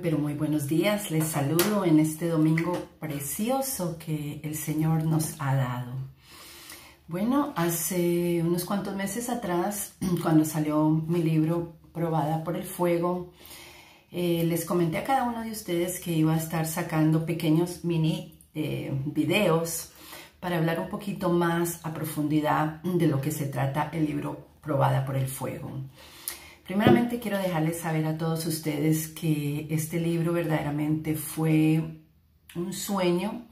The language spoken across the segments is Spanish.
pero muy buenos días. Les saludo en este domingo precioso que el Señor nos ha dado. Bueno, hace unos cuantos meses atrás, cuando salió mi libro Probada por el Fuego, les comenté a cada uno de ustedes que iba a estar sacando pequeños mini videos para hablar un poquito más a profundidad de lo que se trata el libro Probada por el Fuego. Primeramente quiero dejarles saber a todos ustedes que este libro verdaderamente fue un sueño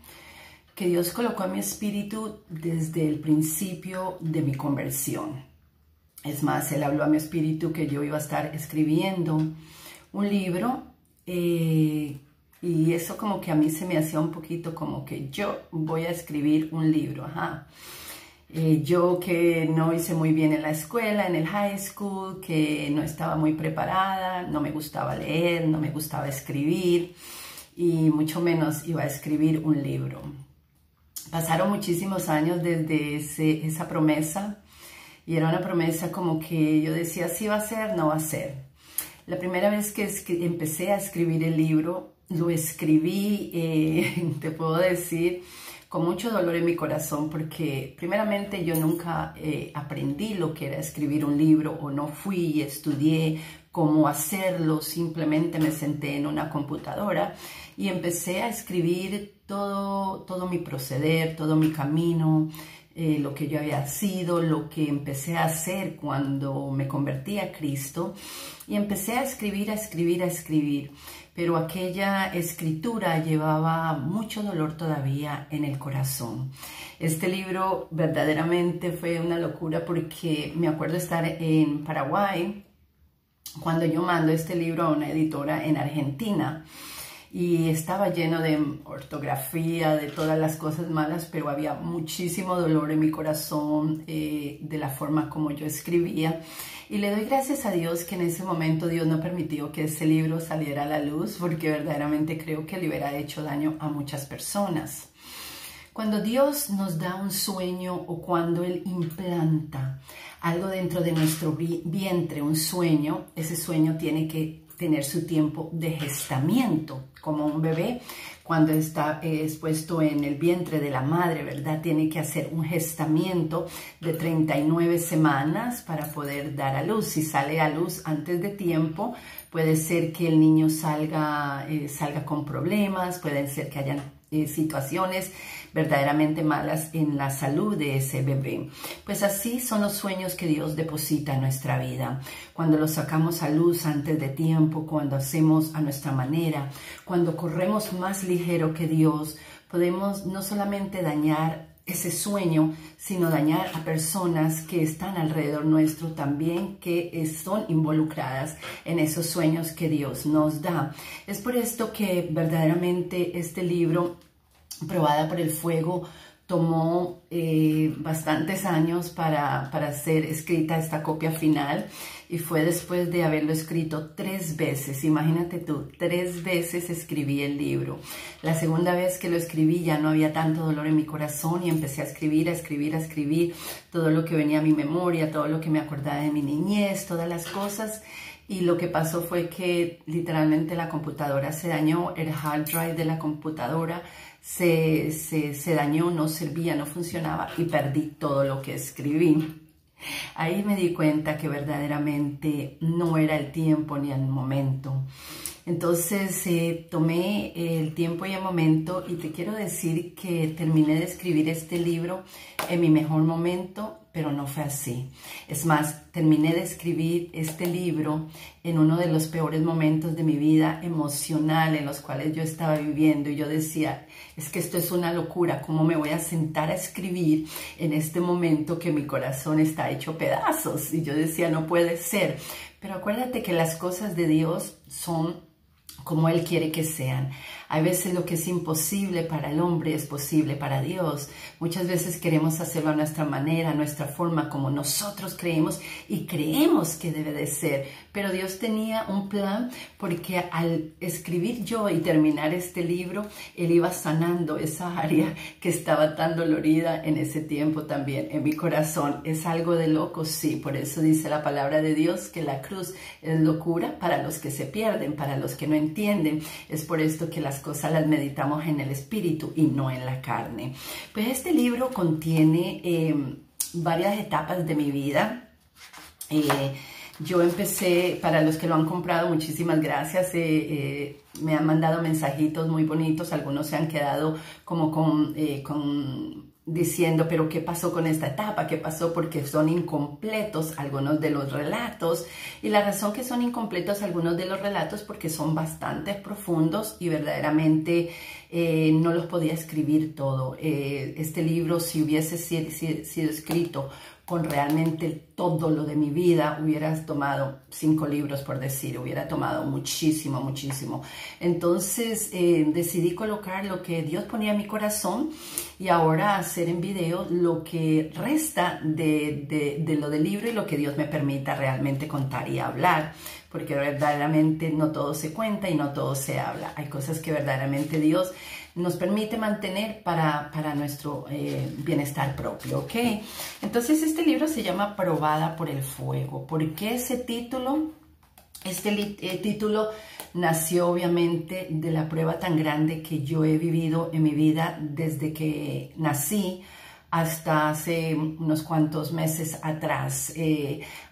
que Dios colocó en mi espíritu desde el principio de mi conversión. Es más, Él habló a mi espíritu que yo iba a estar escribiendo un libro y eso como que a mí se me hacía un poquito como que yo voy a escribir un libro, yo que no hice muy bien en la escuela, en el high school, que no estaba muy preparada, no me gustaba leer, no me gustaba escribir y mucho menos iba a escribir un libro. Pasaron muchísimos años desde esa promesa y era una promesa como que yo decía, sí va a ser, no va a ser. La primera vez que empecé a escribir el libro, lo escribí, te puedo decir, con mucho dolor en mi corazón, porque primeramente yo nunca aprendí lo que era escribir un libro o no fui y estudié cómo hacerlo, simplemente me senté en una computadora y empecé a escribir todo mi proceder, todo mi camino, lo que yo había sido, lo que empecé a hacer cuando me convertí a Cristo y empecé a escribir. Pero aquella escritura llevaba mucho dolor todavía en el corazón. Este libro verdaderamente fue una locura porque me acuerdo estar en Paraguay cuando yo mando este libro a una editora en Argentina y estaba lleno de ortografía, de todas las cosas malas, pero había muchísimo dolor en mi corazón de la forma como yo escribía. Y le doy gracias a Dios que en ese momento Dios no permitió que ese libro saliera a la luz, porque verdaderamente creo que le hubiera hecho daño a muchas personas. Cuando Dios nos da un sueño o cuando Él implanta algo dentro de nuestro vientre, un sueño, ese sueño tiene que tener su tiempo de gestamiento, como un bebé cuando está expuesto en el vientre de la madre, ¿verdad? Tiene que hacer un gestamiento de 39 semanas para poder dar a luz. Si sale a luz antes de tiempo, puede ser que el niño salga con problemas, pueden ser que hayan situaciones verdaderamente malas en la salud de ese bebé. Pues así son los sueños que Dios deposita en nuestra vida. Cuando los sacamos a luz antes de tiempo, cuando hacemos a nuestra manera, cuando corremos más ligero que Dios, podemos no solamente dañar ese sueño, sino dañar a personas que están alrededor nuestro también, que son involucradas en esos sueños que Dios nos da. Es por esto que verdaderamente este libro, Probada por el Fuego, tomó bastantes años para ser escrita esta copia final y fue después de haberlo escrito 3 veces. Imagínate tú, 3 veces escribí el libro. La segunda vez que lo escribí ya no había tanto dolor en mi corazón y empecé a escribir todo lo que venía a mi memoria, todo lo que me acordaba de mi niñez, todas las cosas. Y lo que pasó fue que literalmente la computadora se dañó, el hard drive de la computadora se dañó, no servía, no funcionaba y perdí todo lo que escribí. Ahí me di cuenta que verdaderamente no era el tiempo ni el momento. Entonces tomé el tiempo y el momento y te quiero decir que terminé de escribir este libro en mi mejor momento, pero no fue así. Es más, terminé de escribir este libro en uno de los peores momentos de mi vida emocional en los cuales yo estaba viviendo y yo decía, es que esto es una locura, ¿cómo me voy a sentar a escribir en este momento que mi corazón está hecho pedazos? Y yo decía, no puede ser. Pero acuérdate que las cosas de Dios son como Él quiere que sean. Hay veces lo que es imposible para el hombre es posible para Dios. Muchas veces queremos hacerlo a nuestra manera, a nuestra forma, como nosotros creemos y creemos que debe de ser. Pero Dios tenía un plan, porque al escribir yo y terminar este libro, Él iba sanando esa área que estaba tan dolorida en ese tiempo también en mi corazón. Es algo de loco, sí. Por eso dice la palabra de Dios que la cruz es locura para los que se pierden, para los que no entienden. Es por esto que las cosas las meditamos en el espíritu y no en la carne. Pues este libro contiene varias etapas de mi vida. Yo empecé, para los que lo han comprado, muchísimas gracias. Me han mandado mensajitos muy bonitos. Algunos se han quedado como diciendo, pero ¿qué pasó con esta etapa? ¿Qué pasó? Porque son incompletos algunos de los relatos. Y la razón que son incompletos algunos de los relatos porque son bastante profundos y verdaderamente no los podía escribir todo. Este libro, si hubiese sido escrito con realmente todo lo de mi vida, hubieras tomado 5 libros, por decir, hubiera tomado muchísimo, muchísimo. Entonces decidí colocar lo que Dios ponía en mi corazón y ahora hacer en video lo que resta de lo del libro y lo que Dios me permita realmente contar y hablar, porque verdaderamente no todo se cuenta y no todo se habla. Hay cosas que verdaderamente Dios nos permite mantener para nuestro bienestar propio, ¿ok? Entonces este libro se llama Probada por el Fuego. ¿Por qué ese título? Este título nació obviamente de la prueba tan grande que yo he vivido en mi vida desde que nací hasta hace unos cuantos meses atrás.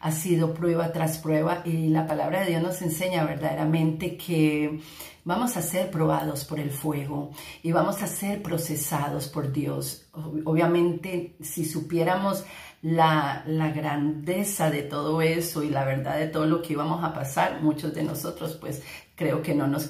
Ha sido prueba tras prueba y la palabra de Dios nos enseña verdaderamente que vamos a ser probados por el fuego y vamos a ser procesados por Dios. Obviamente, si supiéramos la grandeza de todo eso y la verdad de todo lo que íbamos a pasar, muchos de nosotros pues creo que no nos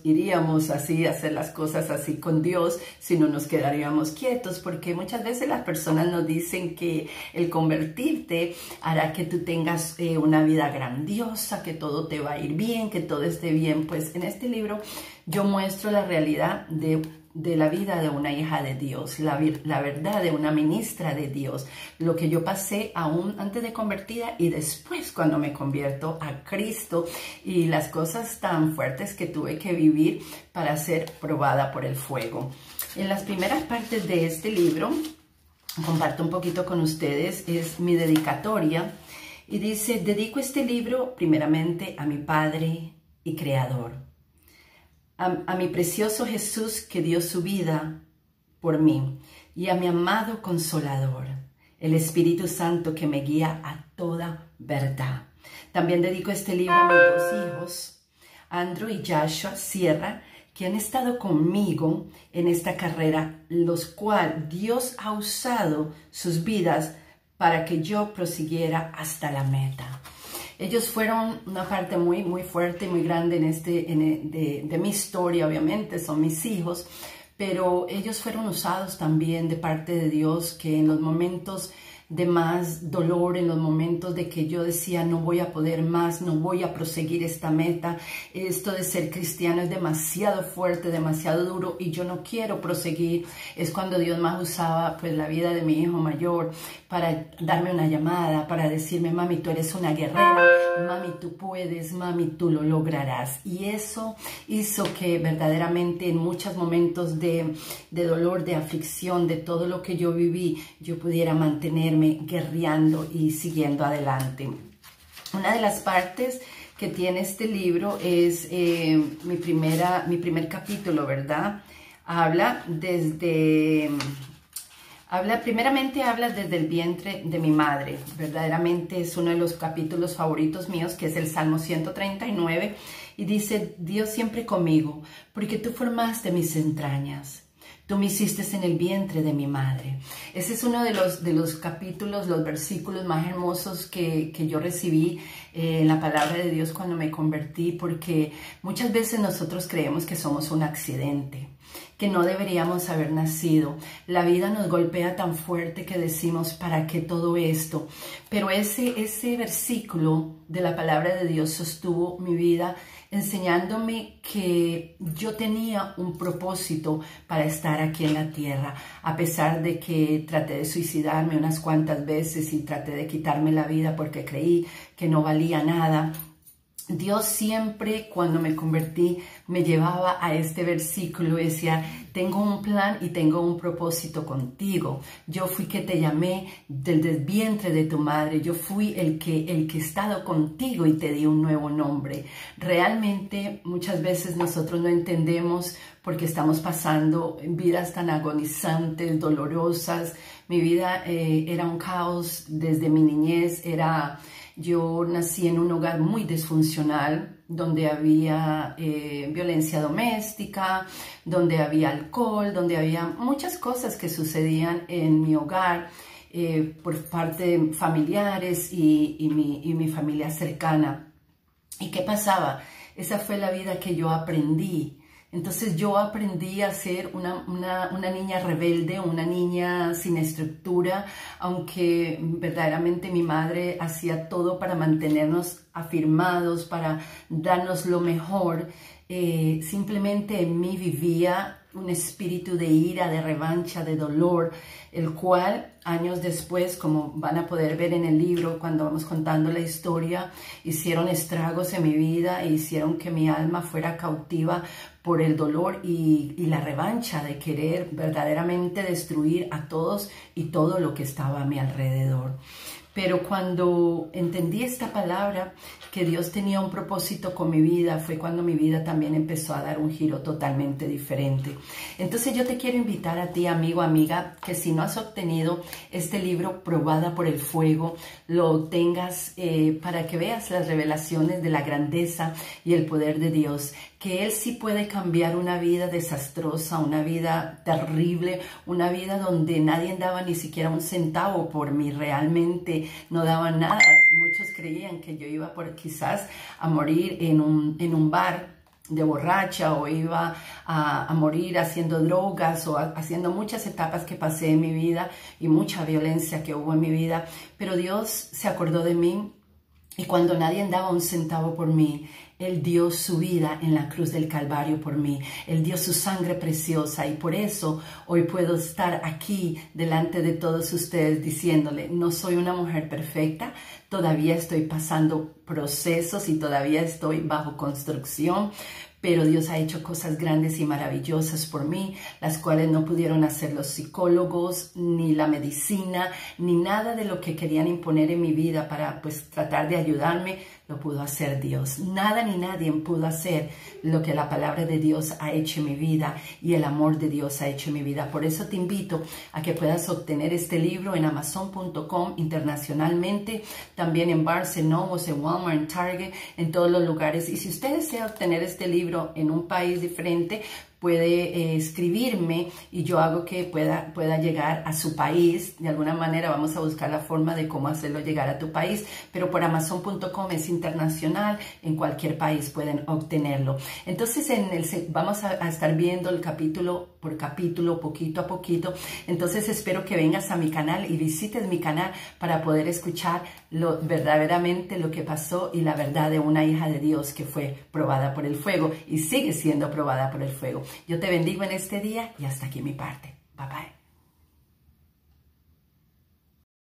iríamos así a hacer las cosas así con Dios, sino nos quedaríamos quietos, porque muchas veces las personas nos dicen que el convertirte hará que tú tengas una vida grandiosa, que todo te va a ir bien, que todo esté bien. Pues en este libro yo muestro la realidad de la vida de una hija de Dios, la verdad de una ministra de Dios, lo que yo pasé aún antes de convertida y después cuando me convierto a Cristo y las cosas tan fuertes que tuve que vivir para ser probada por el fuego. En las primeras partes de este libro, comparto un poquito con ustedes, es mi dedicatoria y dice: dedico este libro primeramente a mi Padre y Creador, a mi precioso Jesús que dio su vida por mí, y a mi amado Consolador, el Espíritu Santo que me guía a toda verdad. También dedico este libro a mis 2 hijos, Andrew y Joshua Sierra, que han estado conmigo en esta carrera, los cuales Dios ha usado sus vidas para que yo prosiguiera hasta la meta. Ellos fueron una parte muy, muy fuerte y muy grande de mi historia, obviamente, son mis hijos, pero ellos fueron usados también de parte de Dios, que en los momentos de más dolor, en los momentos de que yo decía no voy a poder más, no voy a proseguir esta meta, esto de ser cristiano es demasiado fuerte, demasiado duro y yo no quiero proseguir, es cuando Dios más usaba pues la vida de mi hijo mayor para darme una llamada, para decirme: mami, tú eres una guerrera, mami, tú puedes, mami, tú lo lograrás. Y eso hizo que verdaderamente en muchos momentos de dolor, de aflicción, de todo lo que yo viví, yo pudiera mantenerme guerreando y siguiendo adelante. Una de las partes que tiene este libro es mi primer capítulo, ¿verdad? Primeramente habla desde el vientre de mi madre. Verdaderamente es uno de los capítulos favoritos míos, que es el Salmo 139, y dice: Dios siempre conmigo, porque tú formaste mis entrañas. Tú me hiciste en el vientre de mi madre. Ese es uno de los capítulos, los versículos más hermosos que yo recibí en la palabra de Dios cuando me convertí, porque muchas veces nosotros creemos que somos un accidente, que no deberíamos haber nacido. La vida nos golpea tan fuerte que decimos: ¿para qué todo esto? Pero ese versículo de la palabra de Dios sostuvo mi vida enseñándome que yo tenía un propósito para estar aquí en la tierra, a pesar de que traté de suicidarme unas cuantas veces y traté de quitarme la vida porque creí que no valía nada. Dios siempre, cuando me convertí, me llevaba a este versículo y decía, tengo un plan y tengo un propósito contigo. Yo fui que te llamé desde el vientre de tu madre. Yo fui el que he estado contigo y te di un nuevo nombre. Realmente, muchas veces nosotros no entendemos porque estamos pasando vidas tan agonizantes, dolorosas. Mi vida era un caos desde mi niñez. Yo nací en un hogar muy disfuncional, donde había violencia doméstica, donde había alcohol, donde había muchas cosas que sucedían en mi hogar por parte de familiares y mi familia cercana. ¿Y qué pasaba? Esa fue la vida que yo aprendí. Entonces yo aprendí a ser una niña rebelde, una niña sin estructura, aunque verdaderamente mi madre hacía todo para mantenernos afirmados, para darnos lo mejor. Simplemente en mí vivía un espíritu de ira, de revancha, de dolor, el cual años después, como van a poder ver en el libro cuando vamos contando la historia, hicieron estragos en mi vida e hicieron que mi alma fuera cautiva por el dolor y la revancha de querer verdaderamente destruir a todos y todo lo que estaba a mi alrededor. Pero cuando entendí esta palabra, que Dios tenía un propósito con mi vida, fue cuando mi vida también empezó a dar un giro totalmente diferente. Entonces yo te quiero invitar a ti, amigo, amiga, que si no has obtenido este libro, Probada por el Fuego, lo obtengas para que veas las revelaciones de la grandeza y el poder de Dios, que Él sí puede cambiar una vida desastrosa, una vida terrible, una vida donde nadie daba ni siquiera un centavo por mí, realmente no daba nada. Muchos creían que yo iba quizás a morir en un bar de borracha, o iba a morir haciendo drogas o haciendo muchas etapas que pasé en mi vida y mucha violencia que hubo en mi vida. Pero Dios se acordó de mí, y cuando nadie daba un centavo por mí, Él dio su vida en la cruz del Calvario por mí. Él dio su sangre preciosa, y por eso hoy puedo estar aquí delante de todos ustedes diciéndole, no soy una mujer perfecta, todavía estoy pasando procesos y todavía estoy bajo construcción, pero Dios ha hecho cosas grandes y maravillosas por mí, las cuales no pudieron hacer los psicólogos, ni la medicina, ni nada de lo que querían imponer en mi vida para tratar de ayudarme. Lo pudo hacer Dios. Nada ni nadie pudo hacer lo que la palabra de Dios ha hecho en mi vida y el amor de Dios ha hecho en mi vida. Por eso te invito a que puedas obtener este libro en Amazon.com internacionalmente, también en Barnes & Noble, en Walmart, en Target, en todos los lugares. Y si usted desea obtener este libro en un país diferente, puede escribirme y yo hago que pueda llegar a su país. De alguna manera vamos a buscar la forma de cómo hacerlo llegar a tu país, pero por Amazon.com es internacional, en cualquier país pueden obtenerlo. Entonces vamos a estar viendo el capítulo por capítulo, poquito a poquito. Entonces espero que vengas a mi canal y visites mi canal para poder escuchar verdaderamente lo que pasó y la verdad de una hija de Dios que fue probada por el fuego y sigue siendo probada por el fuego. Yo te bendigo en este día y hasta aquí mi parte. Bye bye.